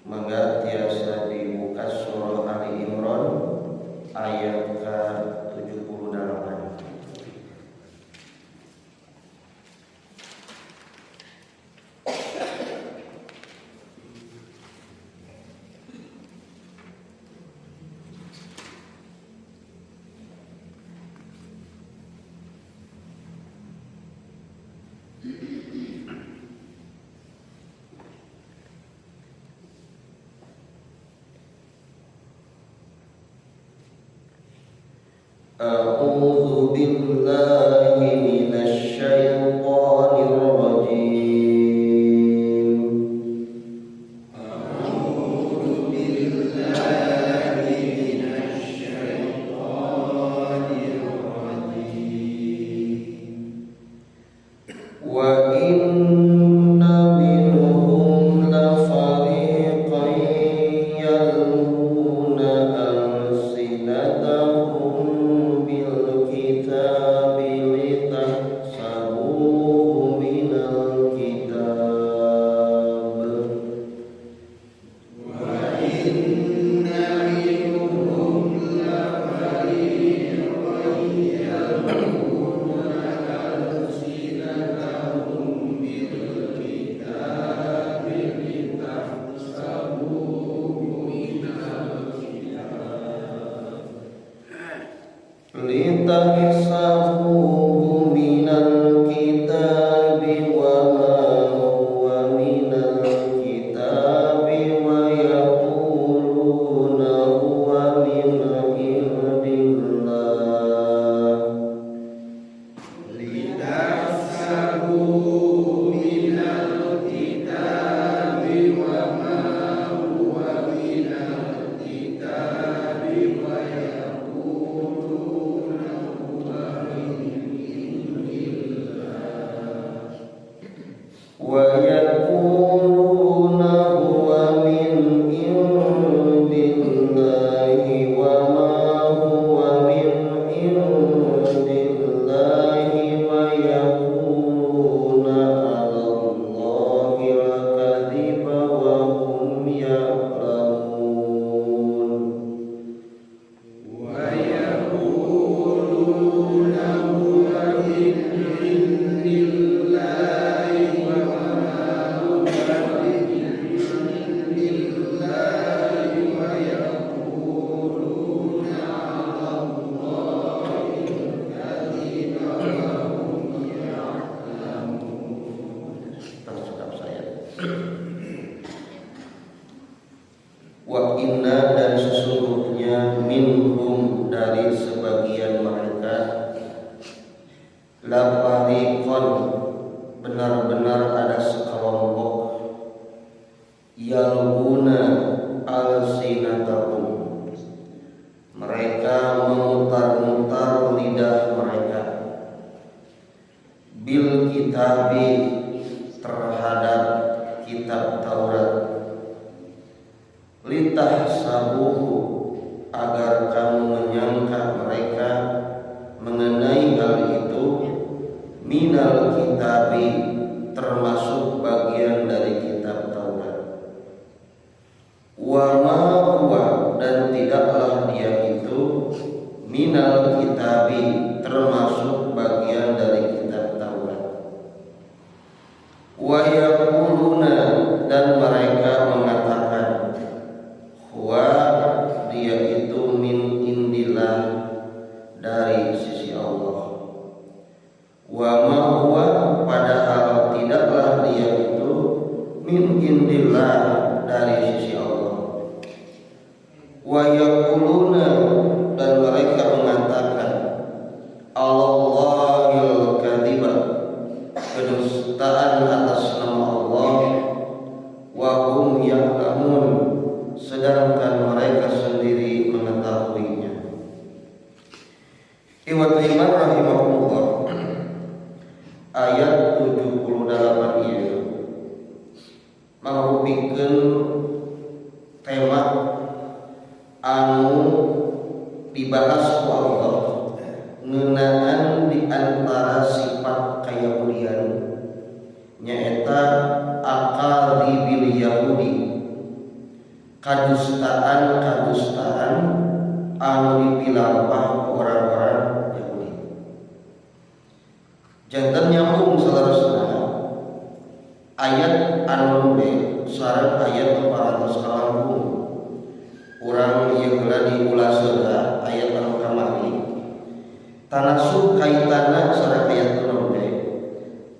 mangga tiasa dibuka surah Ali Imran ayat ke-78. A'udzu billahi minasy syaithanir rajim. A'udzu billahi minasy syaithanir rajim. Wa inna minhum la fariqan yalmuna alsinatahum لتحسبوه من الكتاب وما هو من الكتاب ويقولون هو من عند الله لتحسبوه من الكتاب وما هو من الكتاب ويقولون هو من عند الله وما هو من عند الله ويقولون على الله الكذب وهم يعلمون ويقولون هو من عند الله wa inna dan sesungguhnya minhum dari sebagian mereka la fariqan benar-benar ada sekelompok yalbuna alsinatahum mereka memutar-mutar lidah mereka bil kitabi terhadap kitab Taurat litahsabuhu agar kamu menyangka mereka mengenai hal itu minal kitabi termasuk bagian dari kitab Taurat wa ma huwa dan tidaklah dia itu minal kitabi termasuk bagian dari kitab Taurat wa yaquluna dan mereka mengatakan wa dia itu min indillah dari sisi Allah wa ma huwa padahal tidaklah dia itu min indillah dari sisi Allah wa yaquluna dan mereka mengatakan Allahil kadziba kedustaan atas nama Allah wa hum ya'lamun sedangkan mereka sendiri mengetahuinya. Ikhwatul iman rahimahullah, ayat 78 ieu mangrupikeun tema anu dibahas ku Allah ngeunaan di antara sifat kayahudian nyaeta aqalibil yahudi kadustaan anu dipilapah orang-orang Yahudi. Jantan nyambung saudara-saudara ayat anu be sareng ayat 490 urang ieu heula diulaskeun ayat anu kamari tanasuk kaitanna sareng ayat anu be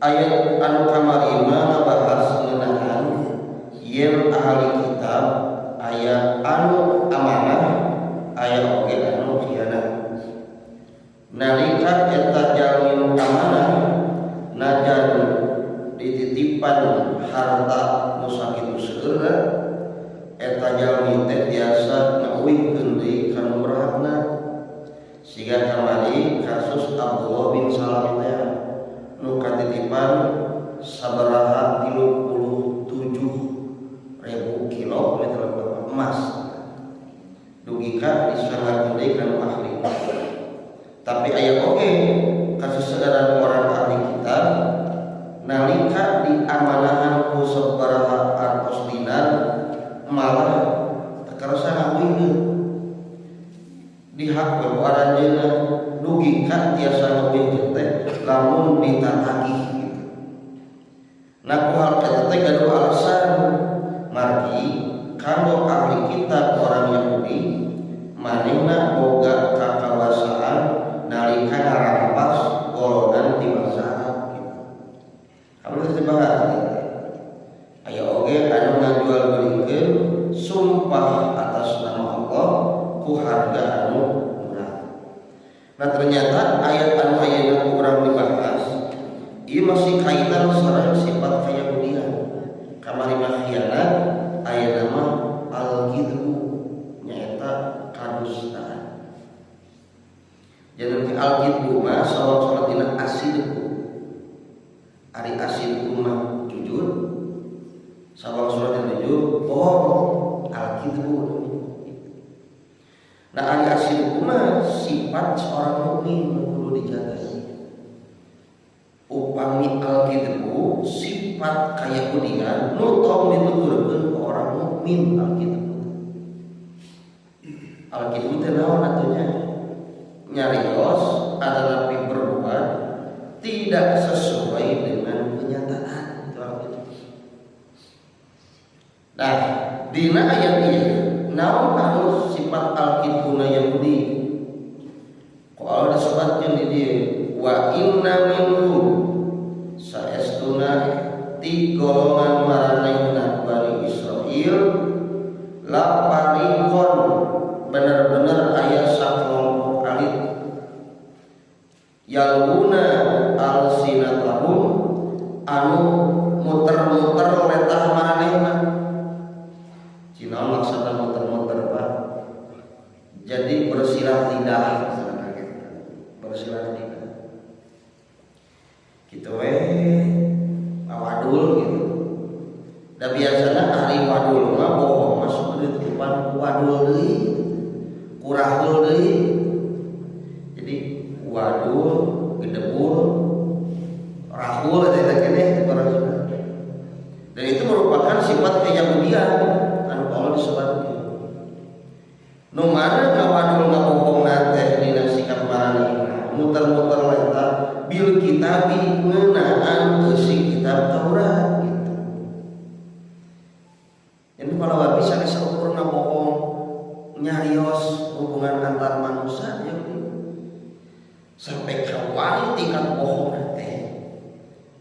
ayat anu kamari mah ngabahas ngeunaan yen ahli kitab aya anu amanah aya oge anu khianat. Nalika eta jalmi nu amanah najan dititipan harta nu sakitu seueurna eta jalmi teh biasa ngeuwihkeun deui ka nu berhakna. Siga kamari kasus Abdullah bin Salam teh nu katitipan sabaraha 37.000 kilometer emas dugika disangakeun deui ka nu ahli. Tapi aya oge kasus seueuran orang ahli kitab nalika diamanahan ku sabaraha artos dinar malah teu karasa ngawihkeun dihak ku aranjeunna dugika tiasa ngawihkeun teh lamun ditatagih gitu. Nah ku hal eta teh gaduh alasan margi kanggo ahli kitab orang Yahudi manehna boga kakawasaan nalika ngarampas golongan di bangsa Arab gitu. Kamu teu bahas aya oge anu ngajual belikeun sumpah atas nama Allah ku harga anu murah. Nah ternyata ayat anu ayeuna urang dibahas ieu masih kaitan sareng sifat kayahudian. Kamari mah khianat aya nama al-kidbu nyaeta kadustaan. Jadi al-kidbu mah salat dina asidku. Ari asidku mah jujur. Sawang surat yang jujur bohong al-kidbu. Nah ari asidku mah sifat seorang mukmin kudu dijaga. Upami al-kidbu sifat kayahudian nu tong dituturkeun ke orang mukmin al-kidbu. Al-kidbu teh naon atunya? Nyarios adalah berbuat tidak sesuai dengan kenyataan. Nah, dina ayat ieu naon anu sifat al-kidbuna Yahudi? Ku Allah disebutkeun di dieu wa inna minhum saestuna ti golongan maranehna Bani Israil laparikon bener-bener aya sakelompok alit yaluna alsinatahum anu muter-muter letah maranehna. Cina maksudna muter-muter Pak. Jadi bersilah lidah, bersilah lidah. Gitu wadul gitu. Da biasana ahli wadul mah bohong masuk di depan wadul deui, kurahul deui. Jadi wadul, gedebul, rahul eta keneh para saudara. Dan itu merupakan sifat keyahudian anu Allah disebutkeun. Nu mana ngawadul ngabohong teh dina sikap maranehna, muter-muter leta bil kitabi ngeunaan teu si kitab Taurat gitu. Jadi kalau bisa diseukur ngabohong nyarios hubungan antar manusia ya sampai kawali tingkat bohong teh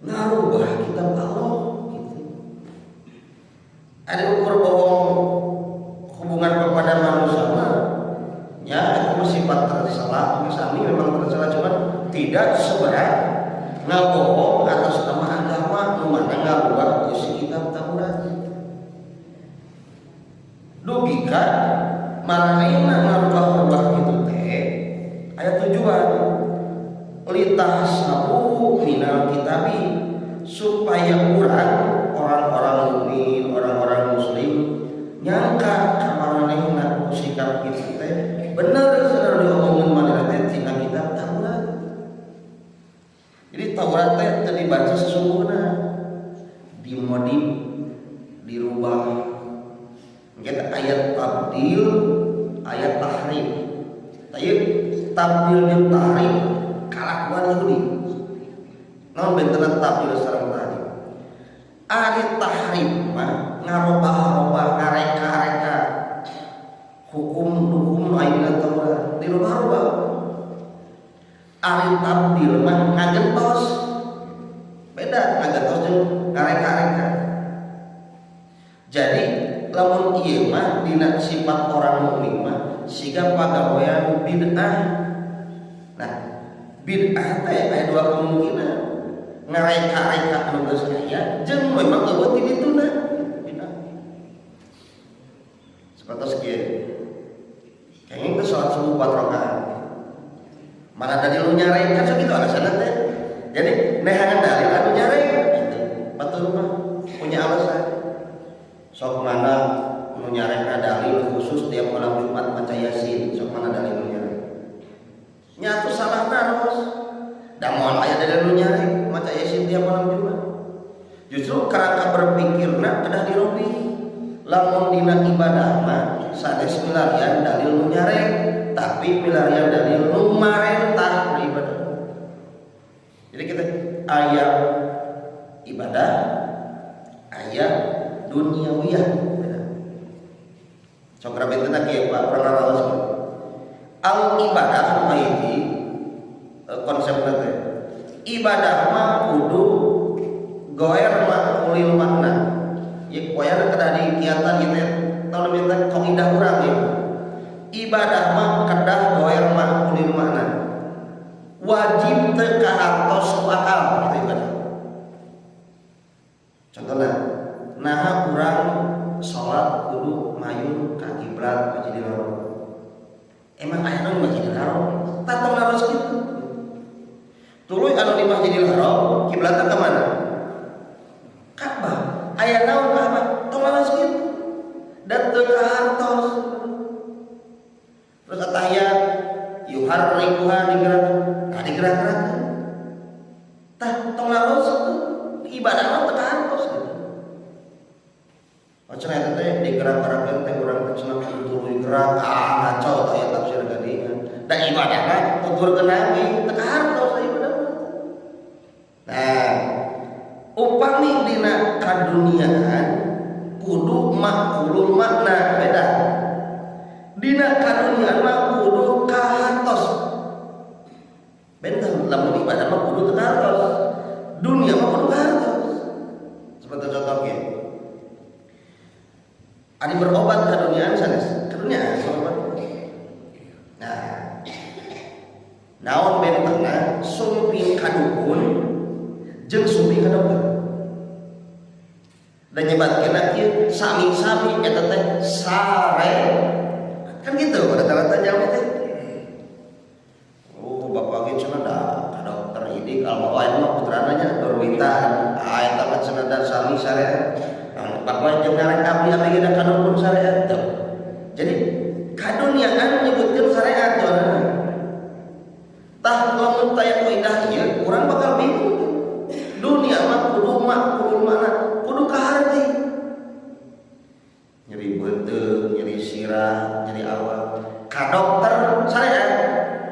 ngarubah kitab Allah gitu. Ada ukur bohong hubungan kepada manusia mah ya itu sifat tercela, misalnya memang tercela cuma tidak seberat ngabohong atas nama agama nu mana ngabubah isi kitab Taurat. Logika maranehna ngarubah-ubah kitu teh aya tujuan litah sabuhu minal kitabi supaya orang-orang mukmin, orang-orang muslim nyangka kamaranehna sikap kitu teh bener saudara diomongkeun manehna teh tina kitab Taurat. Jadi Taurat teh teu dibaca sesungguhna, dimodif, dirubah. kita ayat tabdil, ayat tahrif. Tapi tabdil jeung tahrif kalakuan Yahudi. Naon bentenna tabdil sareng tahrif? Ari tahrif mah ngarobah-robah, ngareka-reka hukum ayeuna Taurat dirubah-rubah. Ari tabdil mah ngagentos. Beda ngagentos jeung ngareka-reka. Jadi lamun ieu mah dina sifat orang mukmin mah siga pagawean bid'ah. Nah, bid'ah teh aya dua kemungkinan. Ngareka-reka anu geus aya jeung memang eueuh ti dituna bid'ah. Sapatos kieu. Kenging teh salat subuh 4 rakaat. Mana dalil nu nyarek kan sakitu alasanna teh. Jadi nehangan dalil anu nyarek gitu. Batur mah punya alasan. Sok mana nu nyarek dalil khusus tiap malam Jumat maca Yasin, sok mana dalil nu nyarek. Nyatu salah terus. Da moal aya dalil nu nyarek maca Yasin tiap malam Jumat. Justru kerangka berpikirna kedah dirobi. Lamun dina ibadah mah sanes milarian dalil nu nyarek, tapi milarian dalil nu marentah ibadah. Jadi kita aya ibadah, aya duniawiyah. Sok rabetna kieu Pak praraos. Al ibadah maiti konsepna teh. Ibadah mah kudu goer makulil makna. Ye poyana kedah dikiatan ieu teh tahu lebih kaidah urang ieu. Ibadah mah kedah goer makulil makna. Wajib teu kahartos ku akal itu ibadah. Contohna nah urang salat kudu mayun ka kiblat Masjidil Haram. Emang aya nu Masjidil Haram? Tatong laros kitu. Tuluy anu di Masjidil Haram kiblatna ka mana? Ka'bah. Aya naon Ka'bah? Tong laros kitu. Dan teu kahartos. Terus atahiyat yuharrikuha digerak-gerak. Tah tong laros ibadah mah teu kahartos gitu. Macam itu teh digerak-gerakkan teh urang cenah kudu gerak ngaco aya tafsir gadinya. Da ibadahna tuturkeun nabi teu kahartos ibadah. Nah, upami dina kaduniaan kudu makulul makna beda. Dina kaduniaan mah kudu kahartos. Benten lamun ibadah mah kudu teu kahartos. Dunia mah kudu kahartos. Seperti contohnya Ari berobat ke dunia sanes, ke dunia berobat. Nah, naon bentengna sumping ka dukun jeung sumping ka dokter. Dan nyebatkeun kieu sami-sami eta teh sare. Kan gitu rata-rata Jawa teh. Oh, bapak ge cenah da ka dokter idik almawa mah putrana nya Dorwita. Eta mah cenah da sami sare. Bapak jeung ngarek abdi geus kadukun syariat teh. Jadi kaduniaan nyebutkeun syariat jona. Tah lamun taya kaidah ieu urang bakal bingung. Dunia mah kudu mana? Kudu kaharti. Nyeri beuteung, nyeri sirah, nyeri awak. Ka dokter syariat.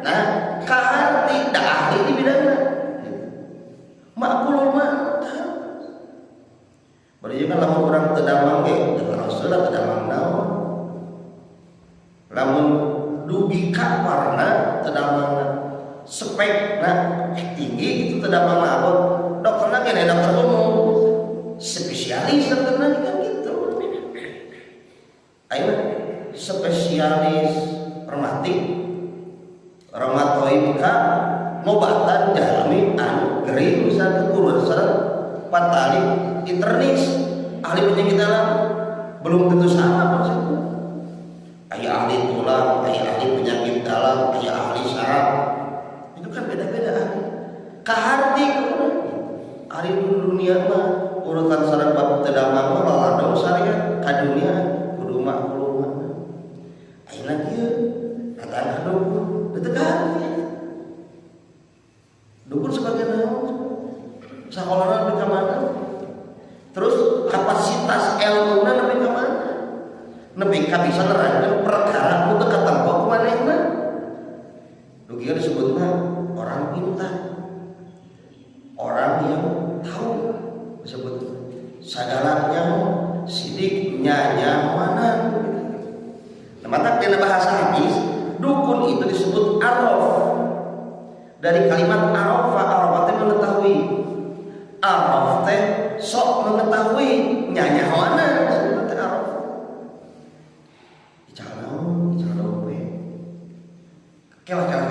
Nah, kaharti da ahli di bidangna. Makulul mah bari kan lamun urang teu damang ge teu rasul teu damang naon. Lamun dugi kaparna teu damangna. Spekna tinggi itu teu damangna abot. Dokterna ge dokter umum. Spesialis dokterna kan gitu. Ayeuna spesialis rheumatoid ka ngobatan jalmi anu gering misalkan urut sareng patali internis ahli penyakit dalam belum tentu sama maksudnya. Aya ahli tulang, aya ahli penyakit dalam, aya ahli saraf. Itu kan beda-beda ahli. Kaharti ahli dunia mah urutan saraf bab teu damang mah laladong syariat ka dunia kudu maklum. Ayeuna kieu datang dukun teu kaharti. Dukun sebagai naon? Sakolana nepi ka mana? Terus kapasitas ilmuna nepi ka mana? nepi ka bisa nerangkeun perkara nu teu katampo ku manehna. Dugi disebutna orang pintar, orang yang tahu, disebut sagalanya sidik nyanyawanan. Nah, mata dina bahasa hadis dukun itu disebut araf. Dari kalimat araf teh mengetahui. Araf teh sok mengetahui nyanyawanan disebut teh araf. Dicalo we. Kela.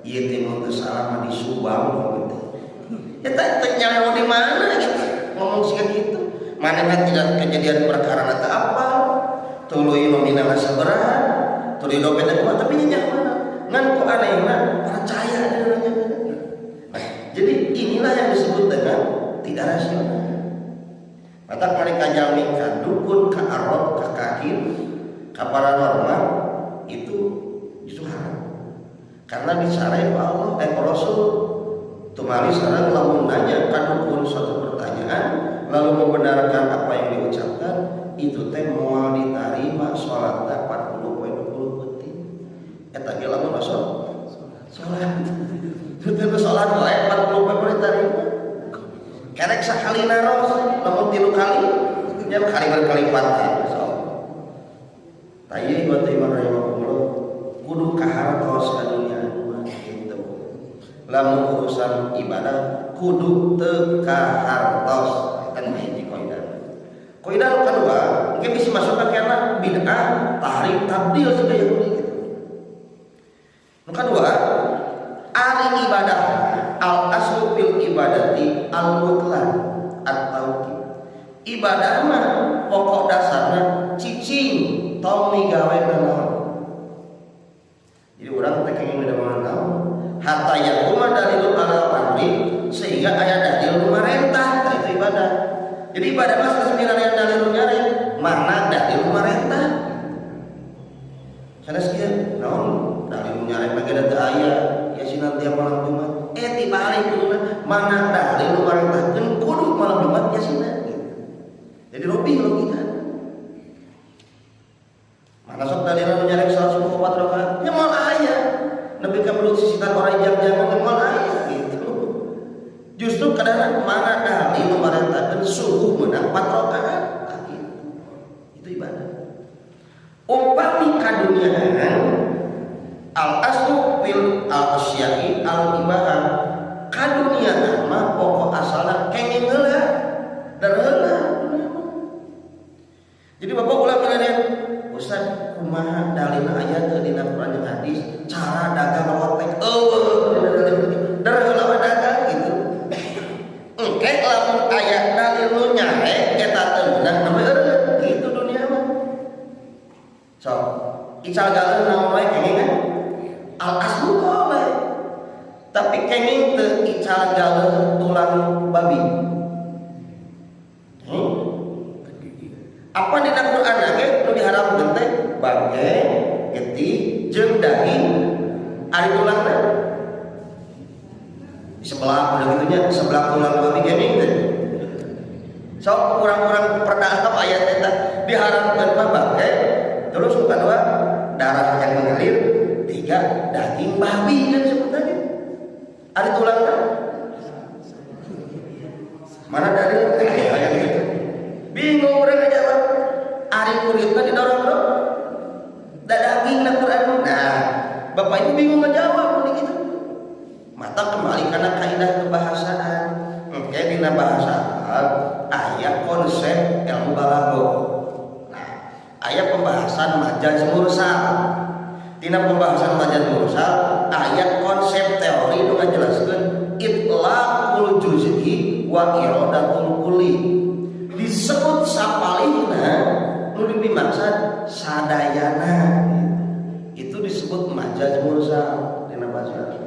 Ieu teh mun salah di Subang gitu. Ya teh nyawa di mana gitu. Ngomong sih gitu. Manehna tidak kejadian perkara nata apa. Tuluy nominal sabaraha. Tuluy dompetna kumaha tapi nyawa. Ngan ku anehna percaya dengan. Nah, jadi inilah yang disebut dengan tidak rasional. Mata mereka jalmi ka dukun, ka arab, ka kahin, ka paranormal itu justru haram. Karena disarain Allah Rasul tumali sareng lamun nanya ka dukun suatu pertanyaan lalu membenarkan apa yang diucapkan itu teh moal diterima salatna 40 poe 20 peuting. Eta ge lamun salat. Teu salat wae 40 poe diterima. Kerek sakalina ros lamun 3 kali nya kali berkali 4 insyaallah. Tayyi wa tayyib rahimahullah kudu kahartos ka dunia gitu. Lamun urusan ibadah kudu teu kahartos eta hiji kaidah. Kaidah kedua, mungkin bisa masuk ke kana bid'ah, tahrif, tabdil segala gitu. Yang kedua, ari ibadah al aslu fil ibadati al mutlaq at-tauqif. Ibadah mah pokok dasarna cicing tong migawe naon. Jadi orang teh kenging udah tahu hatta yakuma dalilun ala amri sehingga aya dalil pemerintah itu ibadah. Jadi ibadah mah sesemiran aya dalil nyari mana dalil pemerintah. Sanes kieu naon dalil nyari mah geus teu aya ya sinan tiap malam Jumat. Tibalik kuduna mana dalil pemerintahkeun kudu malam Jumat ya sinan. Jadi robih logika. Mana sok dalil nyari salat subuh 4 rakaat ya moal aya. Nepi ka belut sisitan orang jam-jaman moal aya gitu. Justru kadang mana dalil pemerintahkeun subuh meunang 4 rakaat gitu. Itu ibadah. Upami kaduniaan al aslu fil al asya'i al ibadah. Kaduniaan mah pokok asalna kenging heula darheula. Jadi bapak ulah milenian Ustaz kumaha dalilna aya teu dina Quran jeung hadis cara dagang lotek darheula mah dagang gitu. Engke lamun aya dalil nu nyae eta teu meunang nama eureun gitu dunia mah. So, ical galeuh naon wae kenging al aslu qala. Tapi kenging teu ical galeuh tulang babi. Apa dina Quran ge nu diharamkeun teh bangke, getih, jeung daging ari tulangna. Di sebelah udah gitunya sebelah tulang babi kenging teh. Sok kurang-kurang perdahap ayat eta diharamkeun mah bangke, terus kedua darah yang mengalir, 3 daging babi kan disebut tadi. Ari tulangna. Mana dari ayat gitu. Bingung urang ngajawab. Ari kulitna didorong-dorong. Da dagingna Quran. Nah, Bapak Ibu bingung ngajawab gitu. Mata kembali karena kaidah kebahasaan. Oke, dina bahasa aya konsep ilmu balaghah. Nah, aya pembahasan majaz mursal. Dina pembahasan majaz mursal aya konsep teori nu ngajelaskeun itlaqul juz'i wa iradatul kulli. Disebut sapalihna nu dimaksud sadayana. Itu disebut majaz mursal dina bahasa.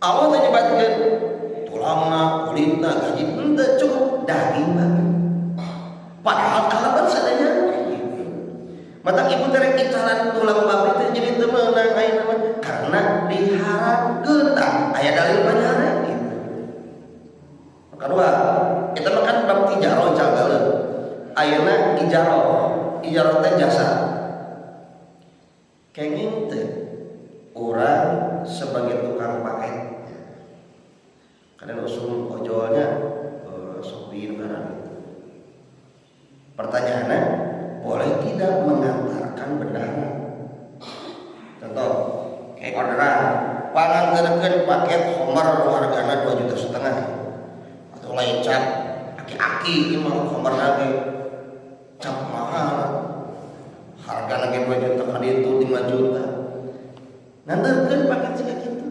Allah teh nyebatkeun tulangna, kulitna, gaji henteu cukup daging babi. Padahal kalaban sadayana. Mata ibu terek icalan tulang babi teh jadi teu meunang ayeuna mah karena diharamkeun aya dalil panjara gitu. Kedua, kita makan bab tijarah cagaleun. Ayeuna ijarah ijarah teh jasa. Kenging teh orang sebagai tukang paket. Kadang usum ojolnya sopir karena itu. Pertanyaannya, boleh tidak mengantarkan bendahara? Contoh, kayak orderan, pangantarkan paket Homer harganya 2,5 juta, atau lain cap, aki-aki emang Homer lagi cap mahal, harga lagi 2 juta kali itu 5 juta. Ngantarkan paket segitu gitu,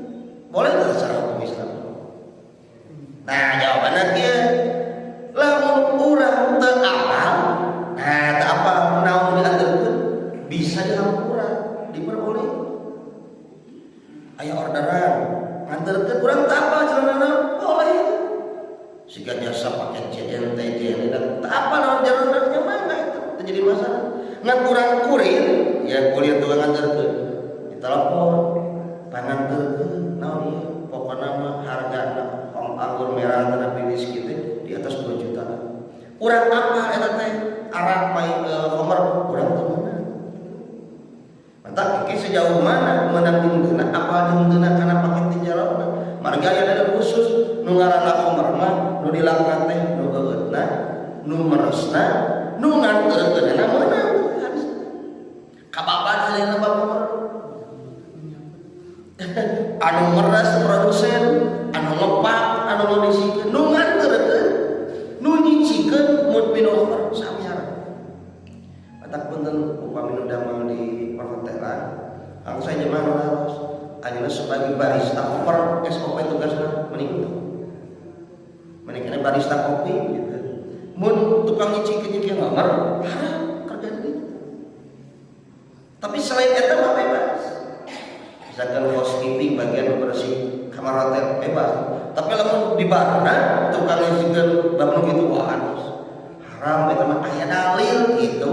boleh tidak secara hukum Islam? Nah jawabannya dia, lamun urang teu apal, nah teu apal naon diantarkeun bisa dihampura, diperboleh. Aya orderan, ngantarkeun urang teu apal jalanana boleh. Siga jasa paket CNT dan teu apal naon jalanana mangga itu teu jadi masalah. Ngan urang kurir, ya kurir tukang ngantarkeun, ditelepon, pangantarkeun naon ieu, pokona mah hargana anggur merah tanah pinis gitu di atas 2 juta. Urang apa eta teh? Arah main Homer urang teu meunang. Mantap iki sejauh mana menanggung apa jeung kana paket di jalana. Marga aya ada khusus nu ngaranna Homer mah nu dilakna teh nu eueutna, nu meresna, nu nganterkeunna meunang. Kababan halina Homer. Anu meres produsen, anu ngepak, anu ngodisikeun, nu nganterkeun, nu nyicikeun mun minum samiara. Atak punten upami nu damel di perhotelan, angsa jemaah harus ayeuna sebagai barista koper SOP tugasna mening. Mening barista kopi gitu. Mun tukang nyicikeun nomor, haram kerja di. Tapi selain eta mah bebas. Misalkan housekeeping bagian bersih kamar hotel bebas, tapi lamun di barna tukang nyicikeun bab gitu wah haram eta mah aya dalil gitu.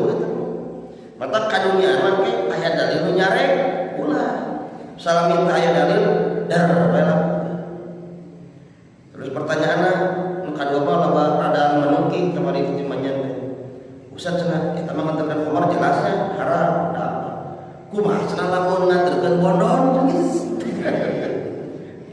Mata kadunyaan mah ge aya dalil nu nyarek ulah salah minta aya dalil dar bela. Terus pertanyaanna nu kadua mah loba rada menungki kamari di manyan teh. Ustaz cenah eta mah nganterkeun kamar jelasnya haram da. Kumaha cenah lamun nganterkeun bondon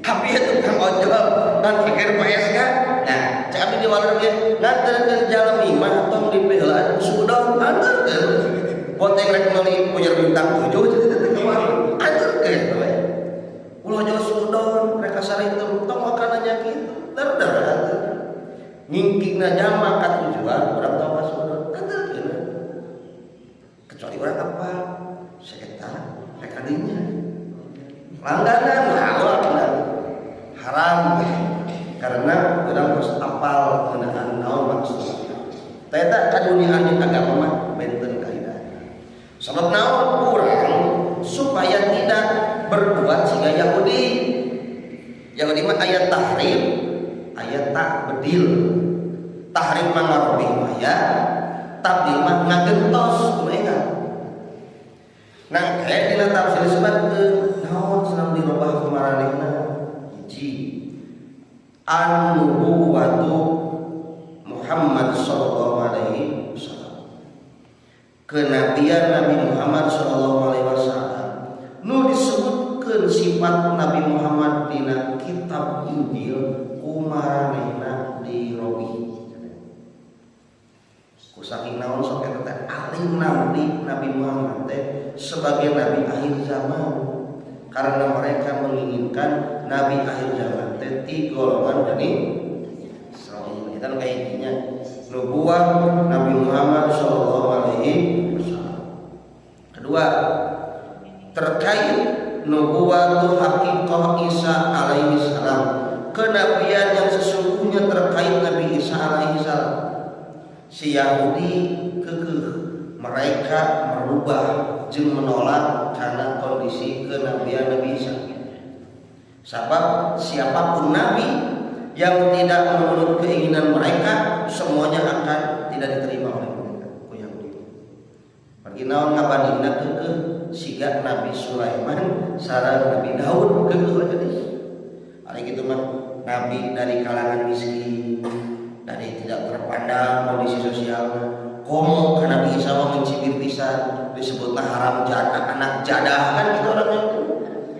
tapi itu tukang ojol dan pikir PSK. Nah, cak abdi di warung ge nganterkeun jalmi mah tong dipeulaan sudon anterkeun. Bonteng rek meuli puyer bintang 7 teh ke warung anterkeun we. Ulah jo sudon rek saritem tong makanannya kitu. Dar ngingkingna jama ka tujuan urang tong ka sudon anterkeun. Kecuali urang apa? Sekitar rek adinya. Langganan haram karena orang harus apal mengenai naon maksudnya. Teta kaduniaan di agama mah benten kaidah. Sebab naon urang supaya tidak berbuat siga Yahudi. Yahudi mah ayat tahrim, ayat takbedil. Tahrim mah ngarobih mah ya, tabdil mah ngagentos kumaha. Nah, kayak dina tafsir disebutkeun naon senang dirubah kumaranehna hiji an-nubuwatu Muhammad sallallahu alaihi wasallam. Kenabian Nabi Muhammad sallallahu alaihi wasallam nu disebutkeun sifat Nabi Muhammad dina kitab Injil kumaranehna dirobih. Saking naon sok eta teh alim Nabi Muhammad teh sebagai nabi akhir zaman karena mereka menginginkan nabi akhir zaman teh ti golongan dari Israil. Kita kayak intinya nubuah Nabi Muhammad sallallahu alaihi wasallam. Kedua, terkait nubuah haqiqah Isa alaihi salam, kenabian yang sesungguhnya terkait Nabi Isa alaihi salam. Si Yahudi kekeh mereka merubah jeung menolak karena kondisi kenabian Nabi Isa. Sebab siapapun nabi yang tidak menurut keinginan mereka semuanya akan tidak diterima oleh mereka. Ku Yahudi. Pergi naon ngabandingna kekeh siga Nabi Sulaiman sareng Nabi Daud kekeh geus. Ari kitu mah nabi dari kalangan miskin, dari tidak terpandang kondisi sosialnya, komo karena Nabi Isa mencibir jijik pisan disebutlah haram jadah, anak jadah kan gitu orangnya itu.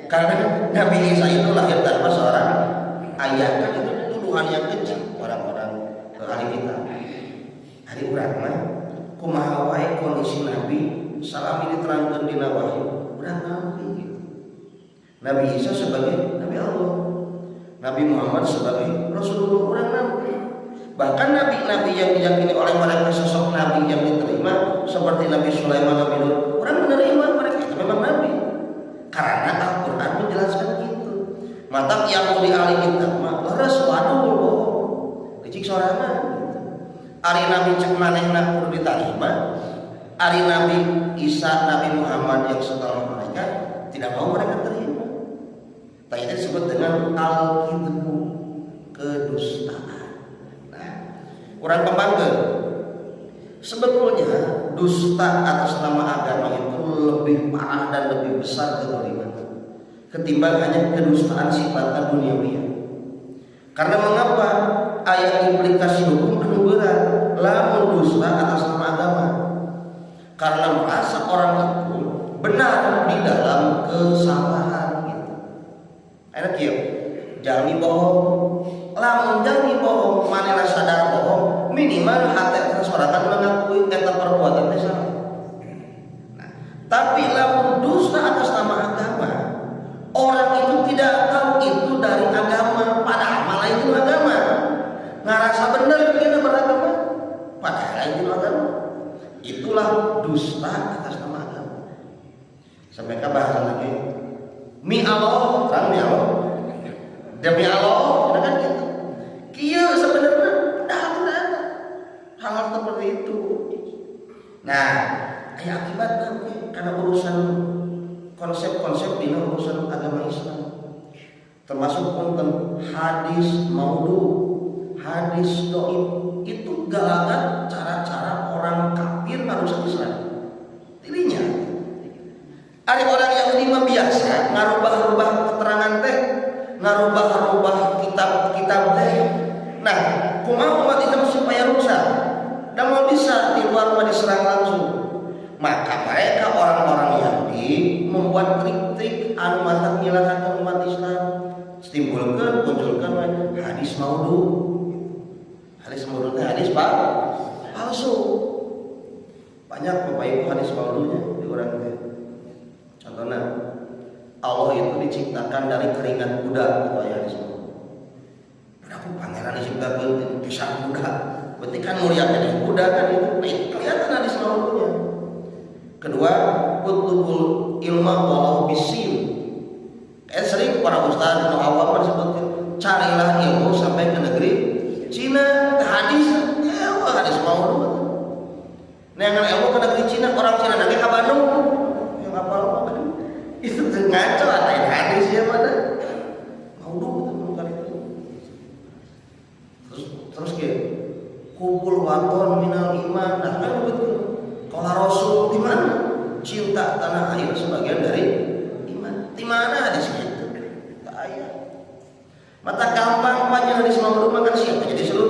Karena Nabi Isa itu lahir tanpa seorang ayah, kan itu tuduhan yang kecil orang-orang ahli kitab. Hari urang mah kumaha wae kondisi Nabi salami diterangkeun dina wahyu, urang nabi gitu. Nabi Isa sebagai Nabi Allah, Nabi Muhammad sebagai Rasulullah, urang nabi. Bahkan nabi-nabi yang diyakini oleh mereka sosok nabi yang diterima seperti Nabi Sulaiman, Nabi Lut, orang menerima mereka itu memang nabi. Karena Al-Quran menjelaskan gitu. Mata Yahudi ahli kitab mah leres waduh bohong. Kecik sorangan gitu. Ari Nabi cek manehna kudu diterima. Ari Nabi Isa, Nabi Muhammad yang setelah mereka tidak mau mereka terima. Tapi itu disebut dengan al-kidbu, kedustaan. Nah, kurang kembangkan. Sebetulnya dusta atas nama agama itu lebih parah dan lebih besar kezaliman ketimbang hanya kedustaan sifatnya duniawi. Karena mengapa? Ayat implikasi hukum anu berat lamun dusta atas nama agama. Karena merasa orang itu benar di dalam kesalahan gitu. Enak ya? Jangan bohong. Lamun jangan bohong, manehna sadar bohong, minimal hati seseorang mengakui eta perbuatan teh salah. Nah, tapi lamun dusta atas nama agama, orang itu tidak tahu itu dari agama, padahal malah itu agama. Ngarasa benar kita beragama, padahal itu agama. Itulah dusta atas nama agama. Sampai ke bahasa lagi, mi Allah, kan mi Allah, demi Allah, kan gitu. Kieu sebenarnya padahal hal seperti itu. Nah, aya akibatna karena urusan konsep-konsep di urusan agama Islam. Termasuk pun hadis maudhu, hadis dhaif itu galakan cara-cara orang kafir manusia Islam. Dirinya. Ada orang Yahudi mah biasa ngarubah-rubah keterangan teh, ngarubah-rubah kitab-kitab teh. Nah, kumaha umat Islam supaya rusak dan mau bisa di luar rumah diserang langsung. Maka mereka orang-orang Yahudi membuat trik-trik anu mantap nyelakakan umat Islam. Munculkan hadis maudhu. Hadis maudhu itu hadis palsu. Banyak Bapak Ibu hadis maudhunya di orang itu. Contohnya Allah itu diciptakan dari keringat kuda, itu hadis maudhu. Berapa pangeran diciptakan pisang kuda? Berarti kan mulia dari kuda kan itu. Nah, itu kelihatan hadis maudhunya. Kedua, kutubul ilma walau bisin. Sering para ustaz atau awam disebutkan, carilah ilmu sampai ke negeri Cina. Hadis, ya hadis maudhu. Nah, yang ilmu ke negeri Cina, orang Cina lagi ke Bandung, yang apa itu ngaco ada hadis ya mana? Maudhu itu bukan itu. Terus kayak kumpul waton minal iman, nah kan begitu. Kalau Rasul di mana? Cinta tanah air sebagian dari iman. Di mana hadisnya itu? Tak ayat. Mata gampang banyak hadis maudhu makan siapa jadi seluruh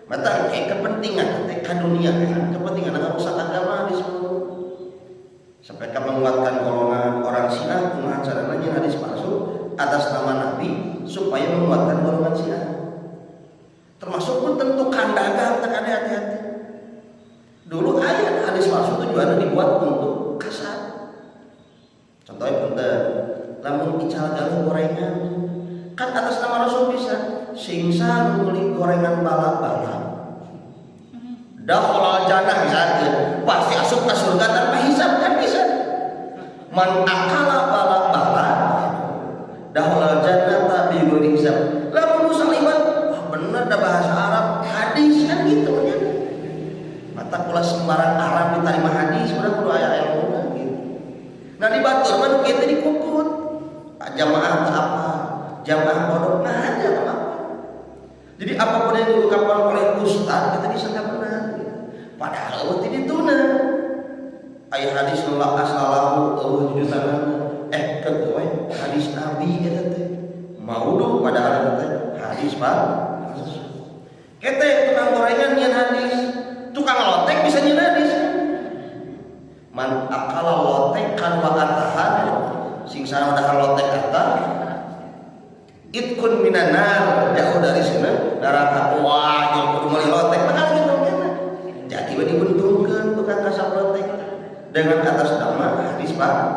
mata kayak kepentingan, kayak dunia, kepentingan urusan agama hadis maudhu. Sampai kamu menguatkan golongan orang Syiah, kumaha caranya hadis palsu atas nama Nabi supaya menguatkan golongan Syiah. Termasuk pun tentu dagang tekan hati-hati. Dulu ayat hadis palsu tujuannya dibuat untuk kasar. Contohnya punten, lamun ical galuh gorengan, kan atas nama Rasul bisa singsa beli gorengan balap-balap. Dakhalal jannah misalnya, pasti asup ke surga tanpa hisab kan bisa. Man akala balap-balap, dakhalal jannah tak bighairi hisab. Lamun muslimat, bener dah bahasa Arab, hadis kan gitu ya. Mata kula sembarang Arab diterima hadis, udah kudu aya ilmu gitu. Nah di batur mah kitu dikukut. Jamaah apa? Jamaah bodoh, nah aja apa? Jadi apapun yang diungkapkan oleh ustaz kita disangka benar. Padahal Allah tidak tuna. Ayat hadis nolak asalahu Allah jujutan. Kedua hadis Nabi kita teh maudhu padahal teh hadis pak. Kita tukang gorengan nyian hadis, tukang lotek bisa nyian hadis. minan nar, jauh dari sana neraka. Wah, jeung kudu meuli lotek mah gitu nya. Jadi we dibenturkeun tukang kasap lotek dengan atas nama hadis palsu.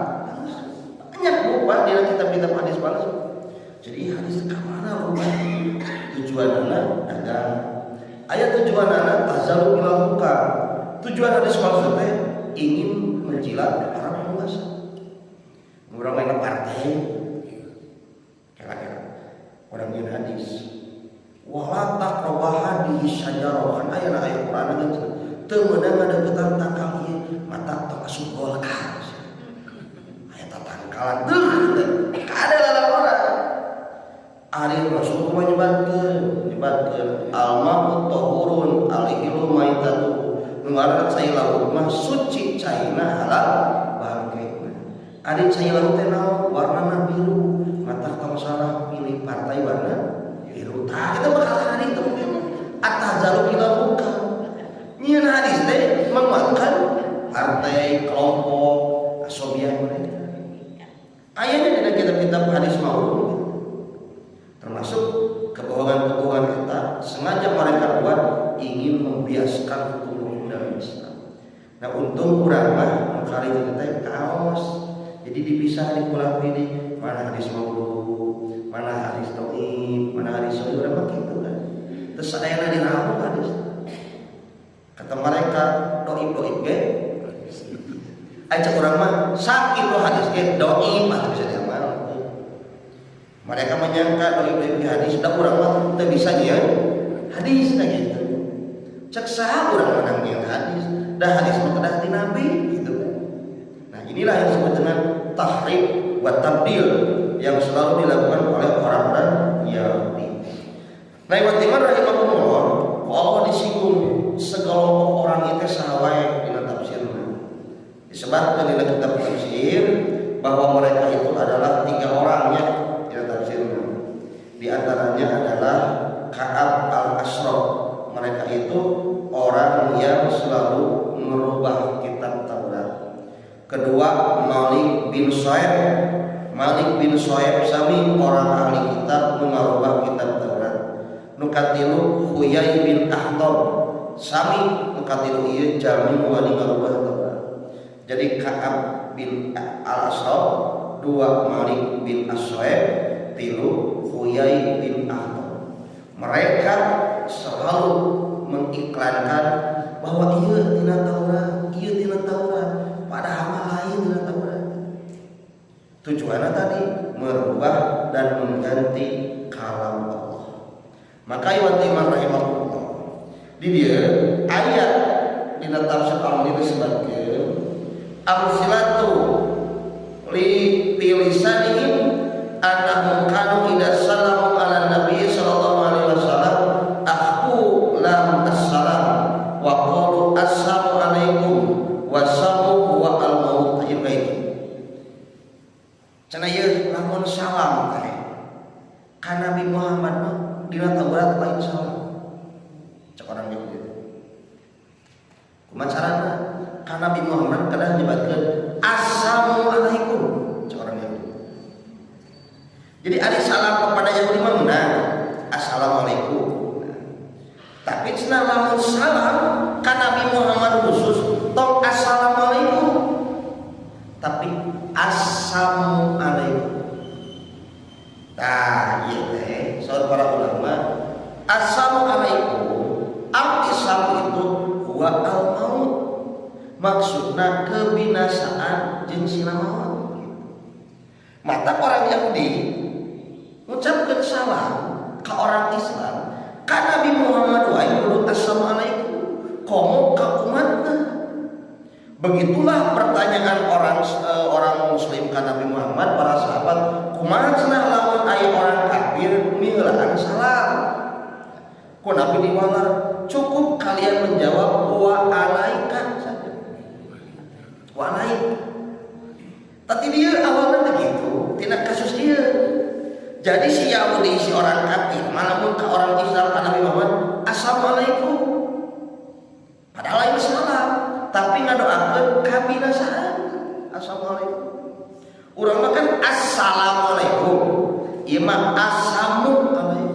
Banyak bukan di kitab-kitab hadis palsu. Jadi hadis ka mana rupana? Tujuanna dagang. Aya tujuanna tazalu ilal muka. Tujuan hadis palsu teh ingin menjilat para penguasa. Urang main partai. Kira-kira orang yang hadis. Wala taqrabaha di syajarah. Kan aya Quran gitu. Teu meunang ngadeukeutan tangkal ieu mata tok asup golkar. Aya tatangkalan teu kada lalakora. Ari Rasul menyebatkeun al-ma'u tahurun al-hilu maitatu. Nu ngaranna cai laut mah suci caina halal bangke. Ari cai laut teh naon? Warnana biru. Mata kalau salah pilih partai warna biru. Tah kita bakal hari itu atazalu ila muka. Nyian hadis teh menguatkan partai kelompok asobian mereka. Ayatnya di kitab-kitab hadis maulud termasuk kebohongan-kebohongan kita sengaja mereka buat ingin membiaskan hukum dalam Islam. Nah untung kurang mah kali itu teh kaos. Jadi dipisah di pulang ini mana hadis maulud, mana hadis dhaif, mana hadis sahih urang gitu kan. Terus aya di ramu hadis. Kata mereka dhaif ge. Aja urang mah sakit tuh hadis ge dhaif mah bisa diamal. Mereka menyangka dhaif hadis da urang mah teu bisa nyian hadis gitu. Cek saha urang menang nyian hadis, da hadis mah kedah ti Nabi gitu kan. Nah, inilah yang disebut dengan tahrif wa tabdil yang selalu dilakukan oleh orang-orang Yahudi. Nah, Ibnu Taimiyah rahimahullah, Allah disinggung sekelompok orang itu sahawae dina tafsirna. Disebutkan dalam kitab tafsir bahwa mereka itu adalah 3 orangnya dina tafsirna. Di antaranya adalah Ka'ab al-Ashraf. Mereka itu orang yang selalu merubah kitab Taurat. Kedua Malik bin Shu'aib sami orang ahli kitab mengarubah kitab Taurat. Nukatilu Huyai bin Akhtab sami nukatilu ieu jami wali ngarubah Taurat. Jadi Ka'ab bin al-Ashraf, 2 Malik bin Shu'aib, 3 Huyai bin Akhtab. Mereka selalu mengiklankan bahwa ieu tina Taurat, padahal lain tina Taurat. Tujuannya tadi merubah dan mengganti kalam Allah. Maka Ibnu Taimiyah rahimahullah di dia ayat dina tafsir al-Qur'an disebutkeun amsilatu li lisanihim annahum kanu idza salamu ala nabi sallallahu alaihi wasallam akhbu lam assalam wa qalu assalamu alaikum wasamu wa al-maut ibaitu. Cenah ieu lamun salam teh ka Nabi Muhammad mah dina Taurat lain salam. Cek orang Yahudi. Kumaha carana? Ka Nabi Muhammad kada nyebutkeun assalamu alaikum. Cek orang Yahudi. Jadi ada salam kepada Yahudi mah meunang assalamualaikum. Tapi cenah lamun salam ka Nabi Muhammad khusus tong assalamualaikum. Tapi assalamualaikum. Tah ieu teh saur para ulama assalamualaikum arti salam itu huwa al-maut. Maksudna kebinasaan jeung sila maut. Mata orang Yahudi ngucapkeun salam ka orang Islam ka Nabi Muhammad wae kudu assalamualaikum. Komo ka umatna. Begitulah pertanyaan orang muslim ka Nabi Muhammad, para sahabat, kumaha cenah lamun aya orang kafir mieulaan salam. Ku Nabi diwalar, cukup kalian menjawab wa alaika saja. Wa alaika. Tapi dia awalnya begitu, tidak kasus dia. Jadi si Yahudi, si orang kafir, malamun ka orang Islam ka Nabi Muhammad, assalamualaikum. Padahal lain salam, tapi ngadoakeun kabinasaan. Assalamualaikum. Urang mah kan assalamualaikum. Ieu mah assalamualaikum.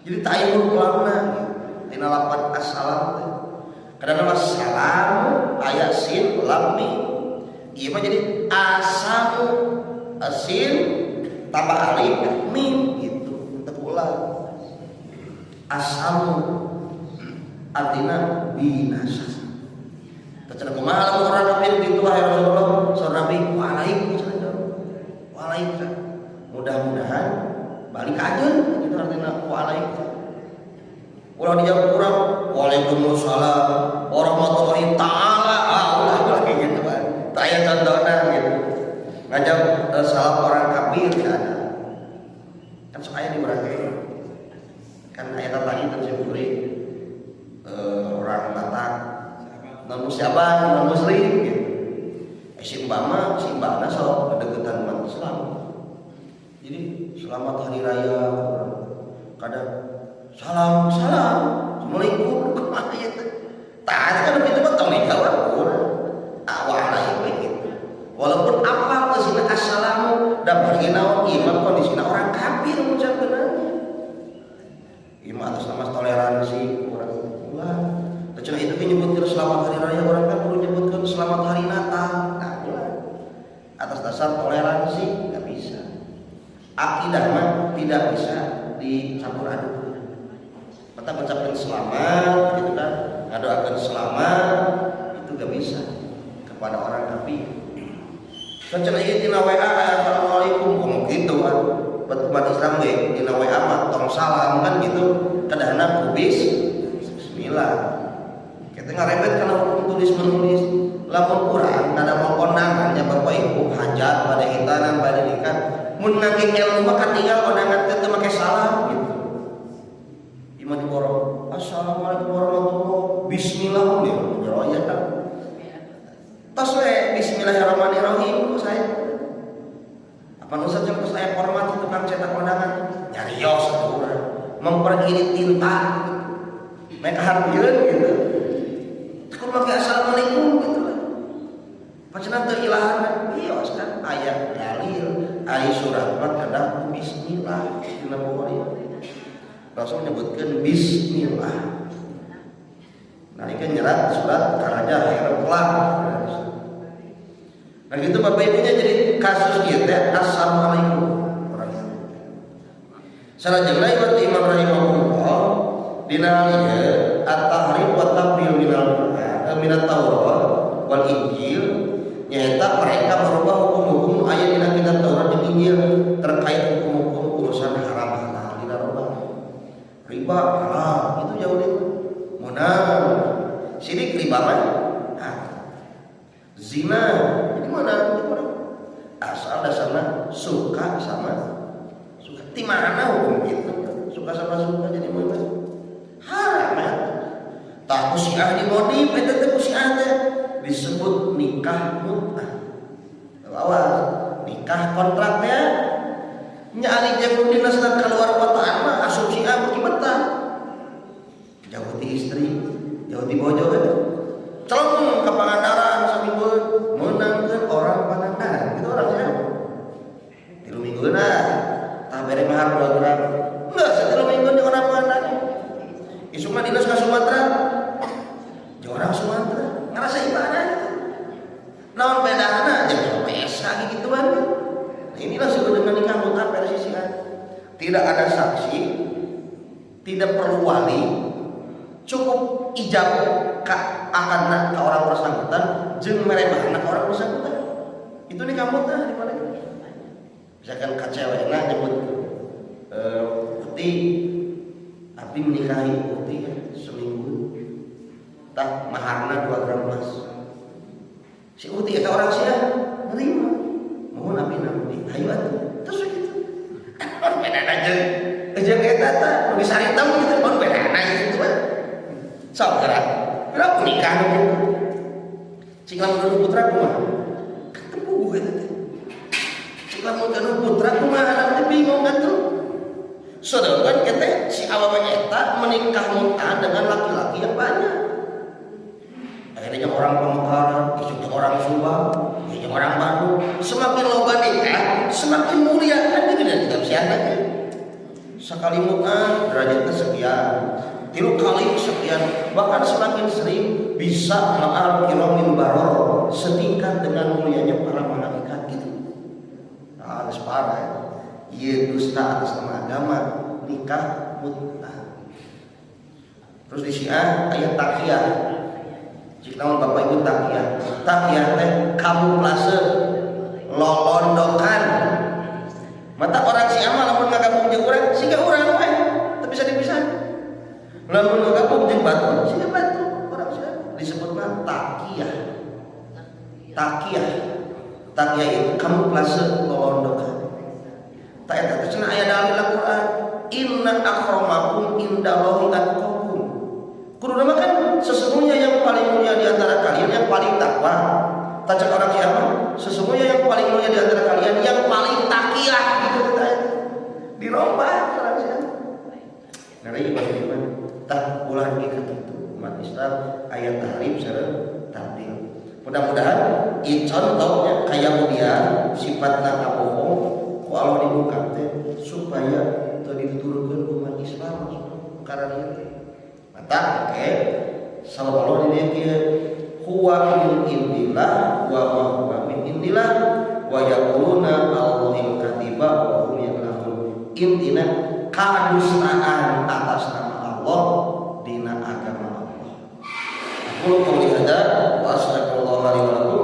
Jadi ta'ayun ulama dina lapan assalam teh. Kadang nama salam aya sin lam mim. Ieu mah jadi asamu asin tambah alif mim gitu. Teu ulang. Asamu artina binasa. Teu kumaha lamun urang kafir kitu wahai Rasulullah, saur Nabi waalaikum. Mudah-mudahan balik ajeun gitu artina waalaikum. Ulah dijawab kurang waalaikumsalam warahmatullahi taala ulah kayak gitu kan. Teu aya contohna gitu. Ngajak salam orang kafir tidak ada. Kan sok aya di Merauke. Kan aya tadi tersebut orang Batak non musyaban non muslim gitu. Si mbana sok deketan umat Islam. Jadi selamat hari raya kadang salam assalamualaikum kemana ya teh tadi kan begitu mah tong dijawab waalaikum gitu walaupun apa kesina assalamu dan bagi naon imam kondisina orang kafir ngucapkeun imam atas nama toleransi orang ulah terus itu menyebutkan selamat hari raya orang kan perlu menyebutkan selamat hari Natal atas dasar toleransi nggak bisa akidah mah tidak bisa dicampur aduk. Kita mengucapkan selamat gitu kan, ngadoakan selamat itu gak bisa kepada orang kafir. Kecuali dina WA assalamualaikum ngomong gitu kan. Buat umat Islam ge dina WA mah tong salam kan gitu. Kadahana kubis bismillah. Kita ngarebet kana hukum tulis menulis. Lamun urang kada mau kondangan nya Bapak Ibu hajat pada hitanan pada nikah mun nanging ilmu mah katinggal kondangan teh make salam gitu. Imam diborong assalamualaikum warahmatullahi bismillah ya kan tos we bismillahirrahmanirrahim ku saya apa nusa jeung saya hormat tukang cetak kondangan nyarios urang memperkiri tinta mereka hartieun gitu kudu make assalamualaikum gitu pacenah teu ilahan bios kan aya dalil aya surat mah kada bismillah dina bawah Rasul menyebutkan bismillah. Nalika nyerat surat karaja Heraklan. Nah gitu Bapak Ibunya jadi kasus ieu teh assalamualaikum. Salajengna ieu Imam rahimahullah dina hal ieu at-tahrif wa tabdil minat Taurat wal Injil nyaeta mereka merubah hukum-hukum aya dina kitab Taurat jeung Injil terkait hukum-hukum urusan haram halal dina robah. Riba halal itu jauh deh. Munafik sirik riba mah zina jadi mana asal dasarnya suka sama suka di mana hukum itu suka sama suka jadi mana haram ya tak usiah di modif itu teh usiah teh disebut nikah mut'ah awas nikah kontraknya nyari jago dinas dan keluar kotaan mah asumsi bagi betah jauh di istri jauh di bojo kan celeng ke Pangandaran saminggu menangkan orang Pangandaran itu orang siapa di minggu tak beri mahar 2 gram enggak setiap minggu di orang Pangandaran isu mah dinas ke Sumatera jauh orang Sumatera ngerasa ibadah naon bedana jeung PSK gitu kan. Inilah sebenarnya nikah mut'ah versi Syiah. Tidak ada saksi, tidak perlu wali, cukup ijab akan ke orang bersangkutan, jeung merebahna ke orang bersangkutan. Itu nikah mut'ah di mana? Misalkan kacewena nyebut putih, abdi menikahi putih seminggu, tak maharna 2 gram emas. Si putih itu orang Syiah nerima. Mohon abdi nabi ayo atuh terus gitu kan beda aja jeung eta teh nu disaritem gitu kan beda gitu mah sok gerak berapa nikah gitu cing lamun putra kumaha ketemu eta teh cing lamun putra kumaha anak bingung atuh sedangkan kita si awewe eta menikah mut'ah dengan laki-laki yang banyak akhirnya orang Pamekaran isunya orang Subang isunya orang Bandung semakin loba nikah semakin mulia kan gitu dan tidak siapa Sekali mu'an derajatnya sekian, 3 kali sekian, bahkan semakin sering bisa ma'al kiramin baror, setingkat dengan mulianya para malaikat gitu. Nah, harus parah ya. Ieu dusta atas nama agama, nikah mut'ah. Terus di Syiah ayat takiyah. Jika namun Bapak Ibu takiyah, takiyah teh kamuflase, lolondokan. Mata orang Syiah mah lamun ngagabung jeung urang, siga urang wae, teu bisa dipisah. Lamun ngagabung jeung batu, siga batu. Orang Syiah disebutna takiyah. Takiyah. Takiyah itu kamuflase lolondokan. Tak eta teh cenah aya dalil Al-Qur'an, inna akramakum indallahi atqakum. Kudu nama kan sesungguhnya yang paling mulia di antara kalian yang paling takwa. Tajak orang kiamat, sesungguhnya yang paling mulia di antara kalian yang paling takiyah gitu katanya. Dirobah orang kiamat. Ngeri bagaimana? Tak ulah gitu umat Islam ayat tahrif sareng tahdil. Mudah-mudahan ieu contohnya kayamudian sifatna kabohong ku Allah dibuka teh supaya teu dituturkeun umat Islam karena ieu. Mata oke, sallallahu alaihi huwa min indillah wa ma huwa min indillah wa yaquluna Allahil katiba wa hum ya'lamun. Intina kadustaan atas nama Allah dina agama Allah. Aku qouli hada wa astaghfirullah li wa lakum.